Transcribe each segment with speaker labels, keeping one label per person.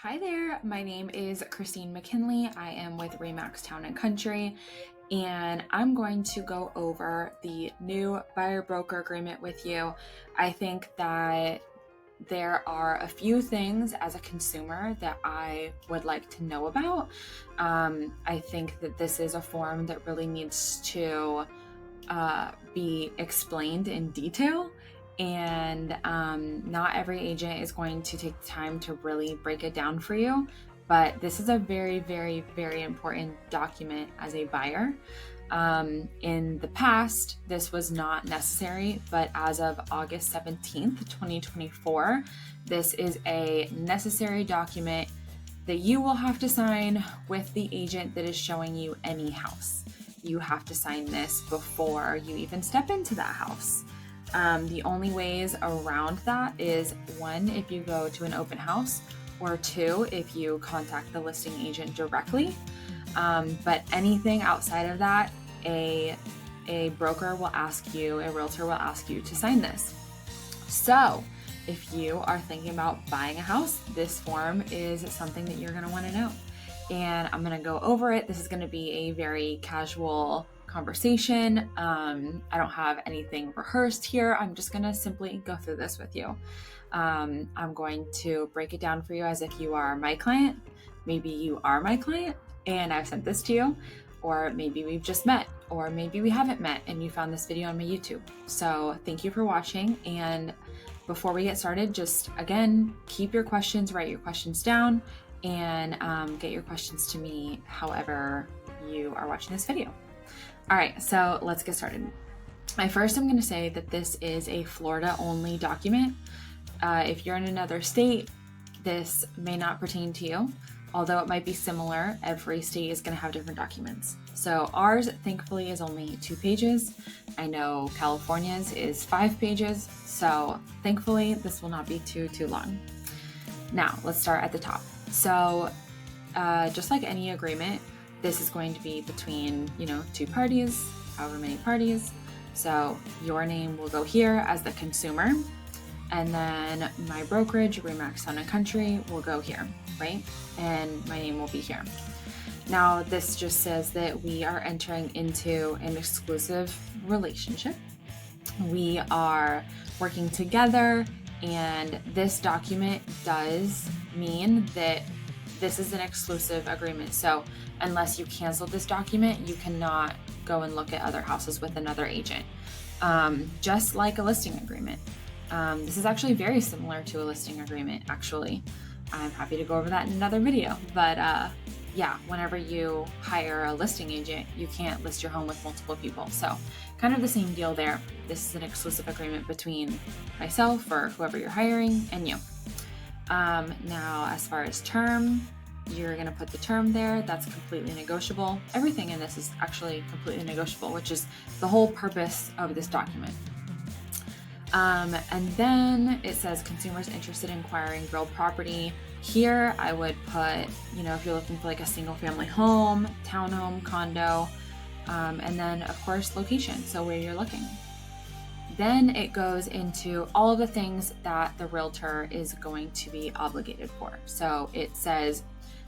Speaker 1: Hi there, my name is Kristine McKinley. I am with Remax Town and Country, and I'm going to go over the new buyer broker agreement with you. I think that there are a few things as a consumer that I would like to know about. I think that this is a form that really needs to be explained in detail. And not every agent is going to take the time to really break it down for you. But this is a very, very, very important document as a buyer. In the past, this was not necessary, but as of August 17th, 2024, this is a necessary document that you will have to sign with the agent that is showing you any house. You have to sign this before you even step into that house. The only ways around that is one, if you go to an open house, or two, if you contact the listing agent directly. But anything outside of that, a broker will ask you, a realtor will ask you to sign this. So if you are thinking about buying a house, this form is something that you're going to want to know. And I'm going to go over it. This is going to be a very casual conversation. I don't have anything rehearsed here. I'm just going to simply go through this with you. I'm going to break it down for you as if you are my client. Maybe you are my client and I've sent this to you, or maybe we've just met, or maybe we haven't met and you found this video on my YouTube. So thank you for watching. And before we get started, just again, keep your questions, write your questions down, and get your questions to me however you are watching this video. All right, so let's get started. First, I'm going to say that this is a Florida only document. If you're in another state, this may not pertain to you, although it might be similar. Every state is going to have different documents. So ours, thankfully, is only 2 pages. I know California's is 5 pages, so thankfully this will not be too long. Now, let's start at the top. So just like any agreement, this is going to be between, 2 parties, however many parties. So your name will go here as the consumer, and then my brokerage, Remax Town and Country, will go here, right? And my name will be here. Now, this just says that we are entering into an exclusive relationship. We are working together, and this document does mean that this is an exclusive agreement. So unless you cancel this document, you cannot go and look at other houses with another agent. Just like a listing agreement. This is actually very similar to a listing agreement, actually. I'm happy to go over that in another video. But yeah, whenever you hire a listing agent, you can't list your home with multiple people. So kind of the same deal there. This is an exclusive agreement between myself or whoever you're hiring and you. Now, as far as term, you're going to put the term there. That's completely negotiable. Everything in this is actually completely negotiable, which is the whole purpose of this document. And then it says consumers interested in acquiring real property. Here, I would put, if you're looking for like a single family home, townhome, condo, and then of course, location. So where you're looking. Then it goes into all of the things that the realtor is going to be obligated for. So it says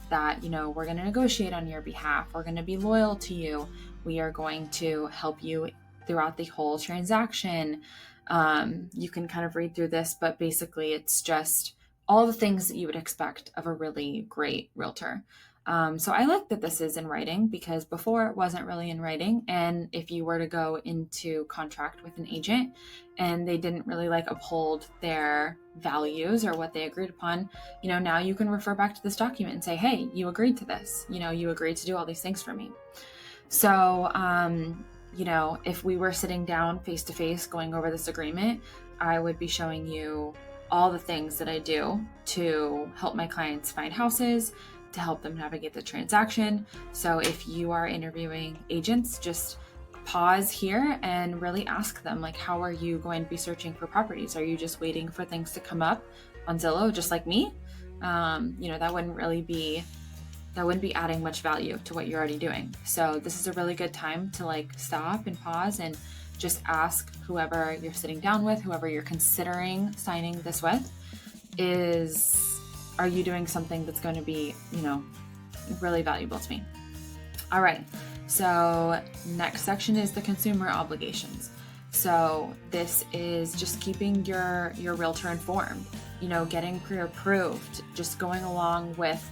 Speaker 1: that, we're going to negotiate on your behalf. We're going to be loyal to you. We are going to help you throughout the whole transaction. You can kind of read through this, but basically it's just all the things that you would expect of a really great realtor. So I like that this is in writing because before it wasn't really in writing. And if you were to go into contract with an agent and they didn't really uphold their values or what they agreed upon, now you can refer back to this document and say, hey, you agreed to this, you agreed to do all these things for me. So, if we were sitting down face to face going over this agreement, I would be showing you all the things that I do to help my clients find houses, to help them navigate the transaction. So if you are interviewing agents, just pause here and really ask them, how are you going to be searching for properties? Are you just waiting for things to come up on Zillow, just like me? That wouldn't be adding much value to what you're already doing. So this is a really good time to stop and pause and just ask whoever you're sitting down with, whoever you're considering signing this with, is are you doing something that's going to be, really valuable to me? All right. So next section is the consumer obligations. So this is just keeping your realtor informed, getting pre-approved, just going along with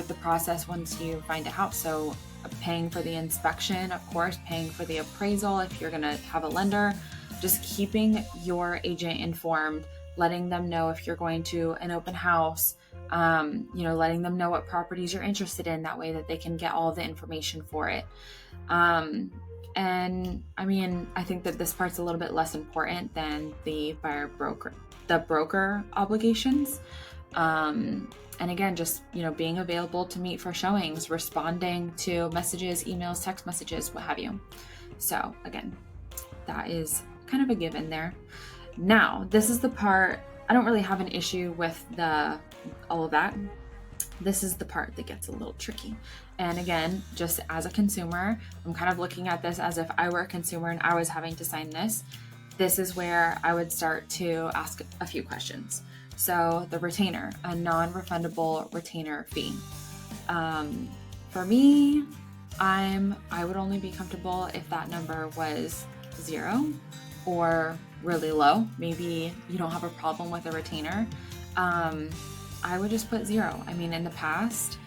Speaker 1: the process once you find a house. So paying for the inspection, of course, paying for the appraisal if you're going to have a lender, just keeping your agent informed, letting them know if you're going to an open house, letting them know what properties you're interested in. That way that they can get all the information for it. And I mean, I think that this part's a little bit less important than the broker obligations. And again, just, being available to meet for showings, responding to messages, emails, text messages, what have you. So again, that is kind of a given there. Now, this is the part, I don't really have an issue with all of that. This is the part that gets a little tricky. And again, just as a consumer, I'm kind of looking at this as if I were a consumer and I was having to sign this. This is where I would start to ask a few questions. So the retainer, a non-refundable retainer fee. For me, I would only be comfortable if that number was 0 or really low. Maybe you don't have a problem with a retainer. I would just put 0. I mean, in the past,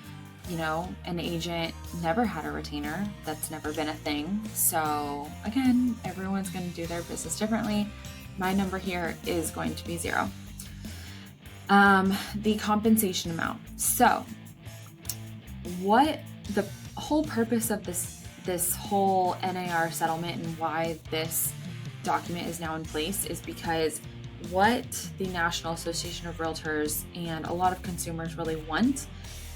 Speaker 1: an agent never had a retainer. That's never been a thing. So again, everyone's going to do their business differently. My number here is going to be 0. The compensation amount. So what the whole purpose of this whole NAR settlement and why this document is now in place is because what the National Association of Realtors and a lot of consumers really want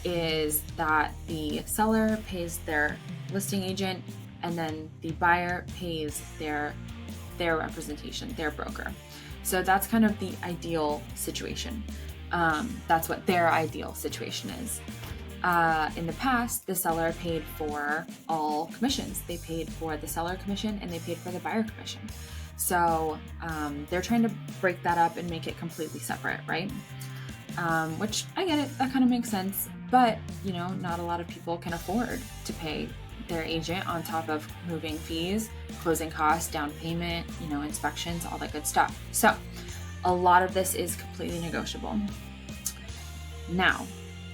Speaker 1: is that the seller pays their listing agent and then the buyer pays their representation, their broker. So that's kind of the ideal situation. That's what their ideal situation is. In the past, the seller paid for all commissions. They paid for the seller commission and they paid for the buyer commission. So they're trying to break that up and make it completely separate, right? Which I get it, that kind of makes sense. But, not a lot of people can afford to pay their agent on top of moving fees, closing costs, down payment, inspections, all that good stuff. So a lot of this is completely negotiable. Now,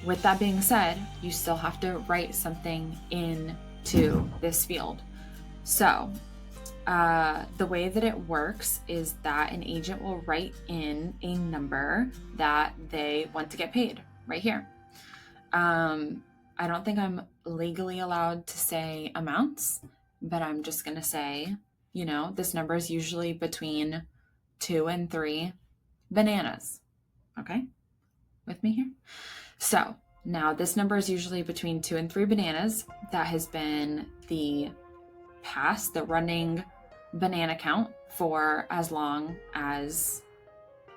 Speaker 1: with that being said, you still have to write something into this field. So the way that it works is that an agent will write in a number that they want to get paid right here. I don't think I'm legally allowed to say amounts, but I'm just going to say, this number is usually between 2 and 3 bananas. Okay? With me here? So now this number is usually between 2 and 3 bananas. That has been the running banana count for as long as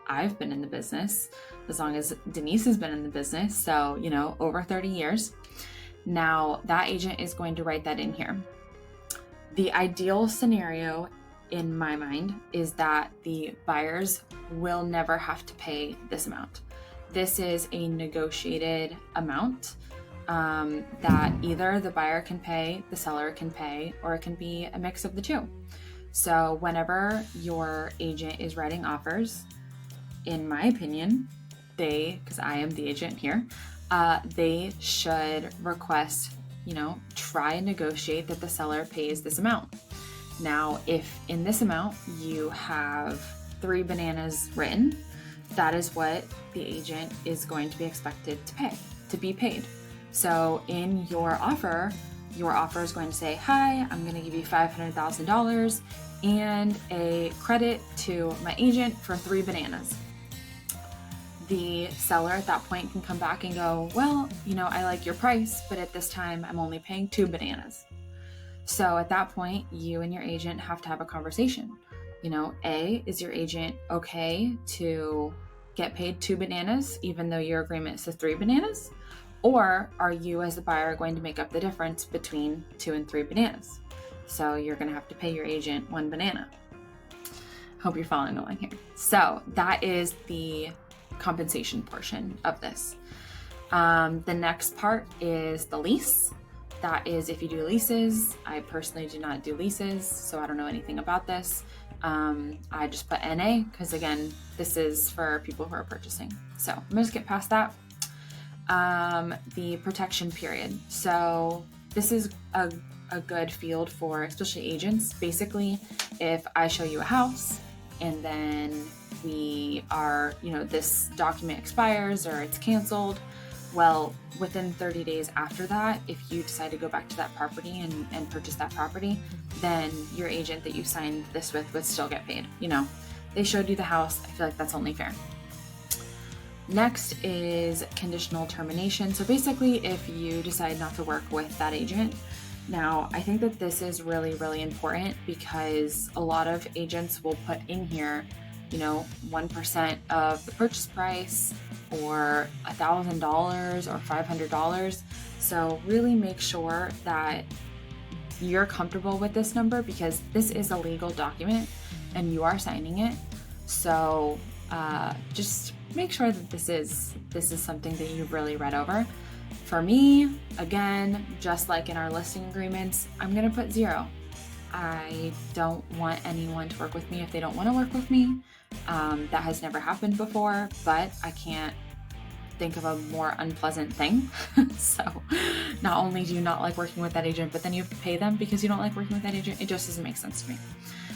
Speaker 1: I've been in the business, as long as Denise has been in the business. So, over 30 years. Now that agent is going to write that in here. The ideal scenario in my mind is that the buyers will never have to pay this amount. This is a negotiated amount that either the buyer can pay, the seller can pay, or it can be a mix of the two. So whenever your agent is writing offers, in my opinion, because I am the agent here, they should request, try and negotiate that the seller pays this amount. Now, if in this amount you have 3 bananas written, that is what the agent is going to be expected to be paid. So in your offer is going to say, hi, I'm going to give you $500,000 and a credit to my agent for 3 bananas. The seller at that point can come back and go, well, I like your price, but at this time I'm only paying 2 bananas. So at that point, you and your agent have to have a conversation. Is your agent okay to get paid 2 bananas, even though your agreement says 3 bananas? Or are you as the buyer going to make up the difference between 2 and 3 bananas? So you're going to have to pay your agent 1 banana. Hope you're following along here. So that is the compensation portion of this. The next part is the lease. That is if you do leases. I personally do not do leases, so I don't know anything about this. I just put NA because, again, this is for people who are purchasing. So I'm going to skip past that. The protection period. So this is a good field for especially agents. Basically, if I show you a house and then we are, this document expires or it's canceled, well, within 30 days after that, if you decide to go back to that property and purchase that property, then your agent that you signed this with would still get paid. They showed you the house. I feel like that's only fair. Next is conditional termination. So basically, if you decide not to work with that agent. Now, I think that this is really, really important because a lot of agents will put in here, 1% of the purchase price or $1,000 or $500. So really make sure that you're comfortable with this number because this is a legal document and you are signing it. So just make sure that this is something that you've really read over. For me, again, just like in our listing agreements, I'm going to put 0. I don't want anyone to work with me if they don't want to work with me. That has never happened before, but I can't think of a more unpleasant thing. So not only do you not like working with that agent, but then you have to pay them because you don't like working with that agent. It just doesn't make sense to me.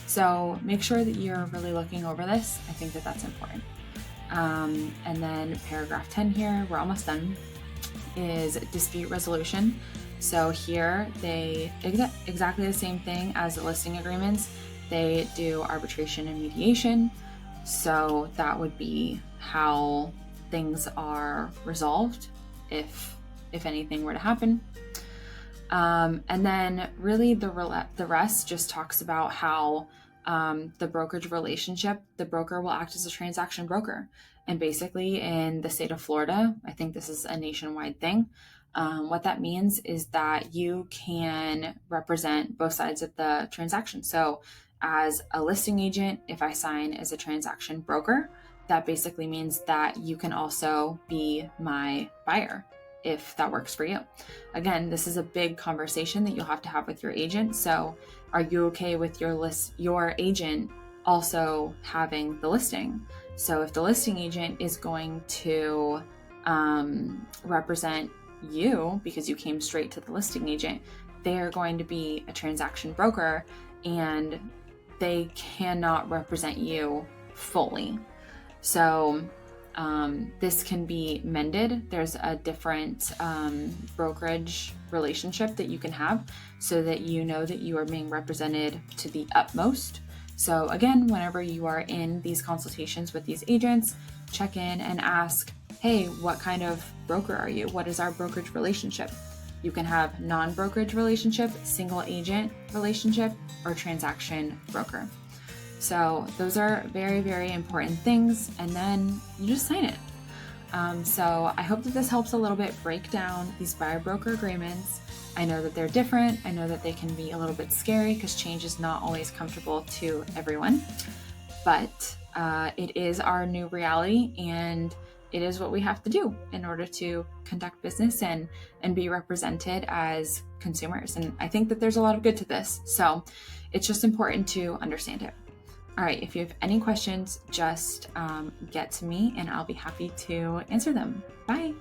Speaker 1: So make sure that you're really looking over this. I think that that's important. And then paragraph 10 here, we're almost done, is dispute resolution. So here they exactly the same thing as the listing agreements. They do arbitration and mediation. So that would be how things are resolved if anything were to happen. And then really the rest just talks about how the brokerage relationship, the broker will act as a transaction broker. And basically in the state of Florida, I think this is a nationwide thing. What that means is that you can represent both sides of the transaction. So as a listing agent, if I sign as a transaction broker, that basically means that you can also be my buyer if that works for you. Again, this is a big conversation that you'll have to have with your agent. So are you okay with your agent also having the listing? So if the listing agent is going to represent you because you came straight to the listing agent, they are going to be a transaction broker and they cannot represent you fully. So this can be mended. There's a different brokerage relationship that you can have so that you know that you are being represented to the utmost. So again, whenever you are in these consultations with these agents, check in and ask, hey, what kind of broker are you? What is our brokerage relationship? You can have non-brokerage relationship, single agent relationship, or transaction broker. So those are very, very important things. And then you just sign it. So I hope that this helps a little bit break down these buyer broker agreements. I know that they're different. I know that they can be a little bit scary because change is not always comfortable to everyone, but it is our new reality and it is what we have to do in order to conduct business and be represented as consumers. And I think that there's a lot of good to this. So it's just important to understand it. All right, if you have any questions, just get to me and I'll be happy to answer them. Bye.